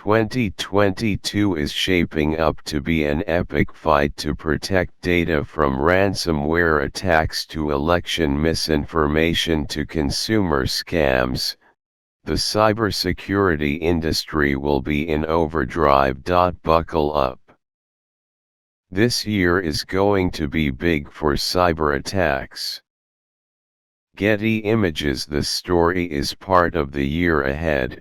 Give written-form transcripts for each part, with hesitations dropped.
2022 is shaping up to be an epic fight to protect data from ransomware attacks to election misinformation to consumer scams. The cybersecurity industry will be in overdrive. Buckle up. This year is going to be big for cyber attacks. Getty Images. The story is part of the year ahead.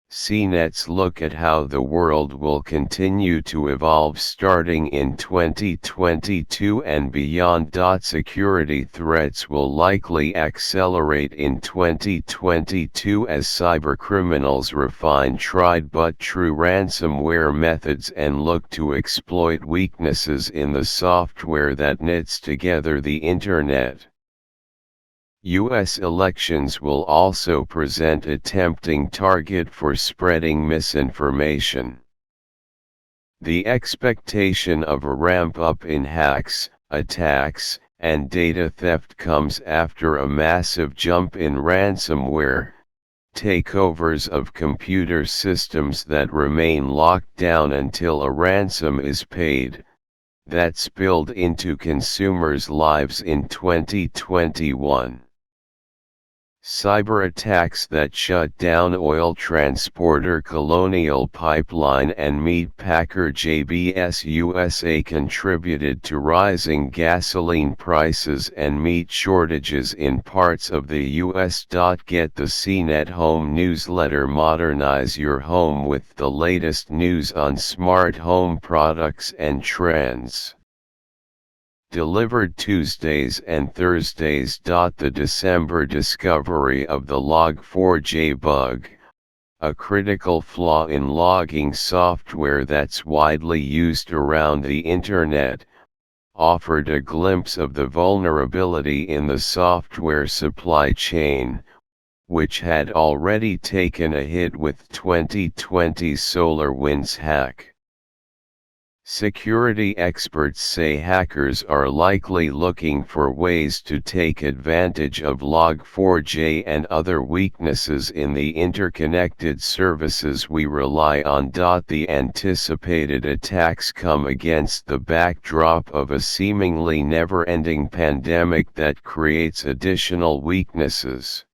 CNET's look at how the world will continue to evolve starting in 2022 and beyond. Security threats will likely accelerate in 2022 as cybercriminals refine tried but true ransomware methods and look to exploit weaknesses in the software that knits together the Internet. U.S. elections will also present a tempting target for spreading misinformation. The expectation of a ramp-up in hacks, attacks, and data theft comes after a massive jump in ransomware, takeovers of computer systems that remain locked down until a ransom is paid, that spilled into consumers' lives in 2021. Cyber attacks that shut down oil transporter Colonial Pipeline and meat packer JBS USA contributed to rising gasoline prices and meat shortages in parts of the U.S. Get the CNET Home newsletter. Modernize your home with the latest news on smart home products and trends. Delivered Tuesdays and Thursdays. The December discovery of the Log4j bug, a critical flaw in logging software that's widely used around the Internet, offered a glimpse of the vulnerability in the software supply chain, which had already taken a hit with 2020's SolarWinds hack. Security experts say hackers are likely looking for ways to take advantage of Log4j and other weaknesses in the interconnected services we rely on. The anticipated attacks come against the backdrop of a seemingly never-ending pandemic that creates additional weaknesses.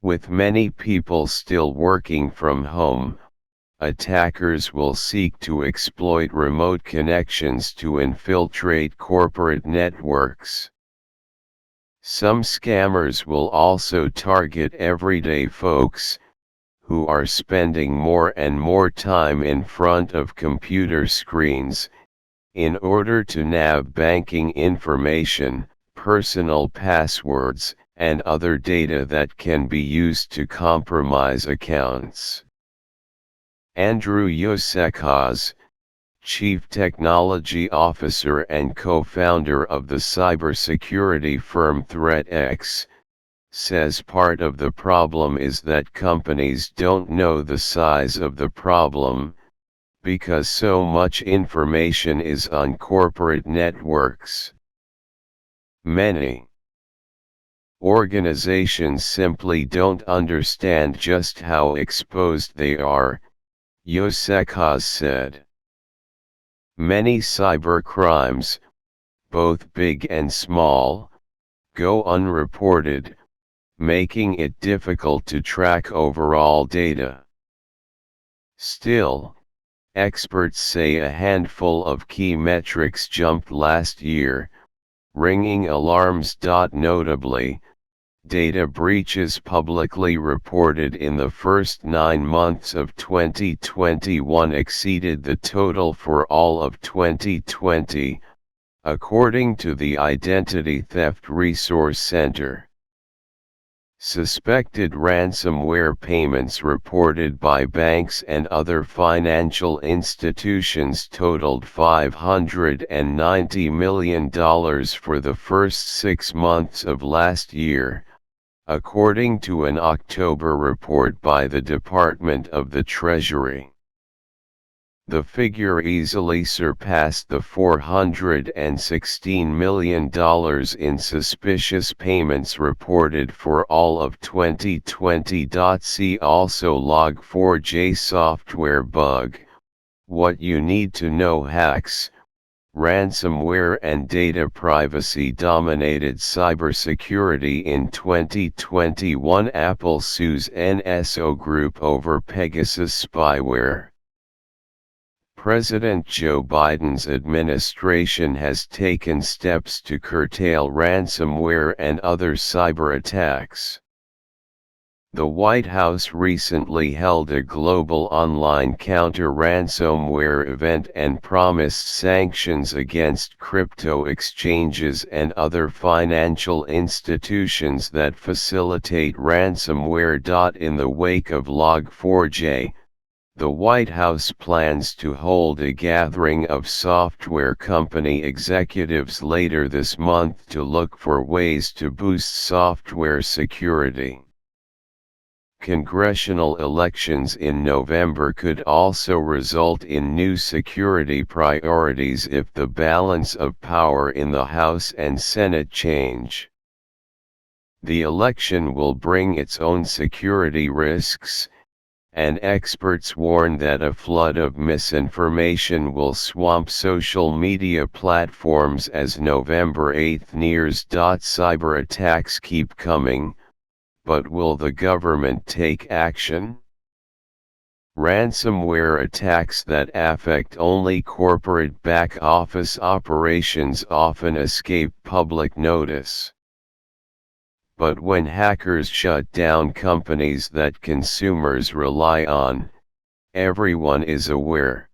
With many people still working from home, attackers will seek to exploit remote connections to infiltrate corporate networks. Some scammers will also target everyday folks, who are spending more and more time in front of computer screens, in order to nab banking information, personal passwords, and other data that can be used to compromise accounts. Andrew Yosekhaz, Chief Technology Officer and co-founder of the cybersecurity firm ThreatX, says part of the problem is that companies don't know the size of the problem, because so much information is on corporate networks. Many organizations simply don't understand just how exposed they are, Yosekhaz said. Many cybercrimes, both big and small, go unreported, making it difficult to track overall data. Still, experts say a handful of key metrics jumped last year, ringing alarms. Notably, data breaches publicly reported in the first 9 months of 2021 exceeded the total for all of 2020, according to the Identity Theft Resource Center. Suspected ransomware payments reported by banks and other financial institutions totaled $590 million for the first 6 months of last year, according to an October report by the Department of the Treasury. The figure easily surpassed the $416 million in suspicious payments reported for all of 2020. See also Log4j software bug, what you need to know. Hacks, ransomware and data privacy dominated cybersecurity in 2021. Apple sues NSO Group over Pegasus spyware. President Joe Biden's administration has taken steps to curtail ransomware and other cyber attacks. The White House recently held a global online counter-ransomware event and promised sanctions against crypto exchanges and other financial institutions that facilitate ransomware. In the wake of Log4j, the White House plans to hold a gathering of software company executives later this month to look for ways to boost software security. Congressional elections in November could also result in new security priorities if the balance of power in the House and Senate change. The election will bring its own security risks, and experts warn that a flood of misinformation will swamp social media platforms as November 8 nears. Cyber attacks keep coming, but will the government take action? Ransomware attacks that affect only corporate back-office operations often escape public notice. But when hackers shut down companies that consumers rely on, everyone is aware.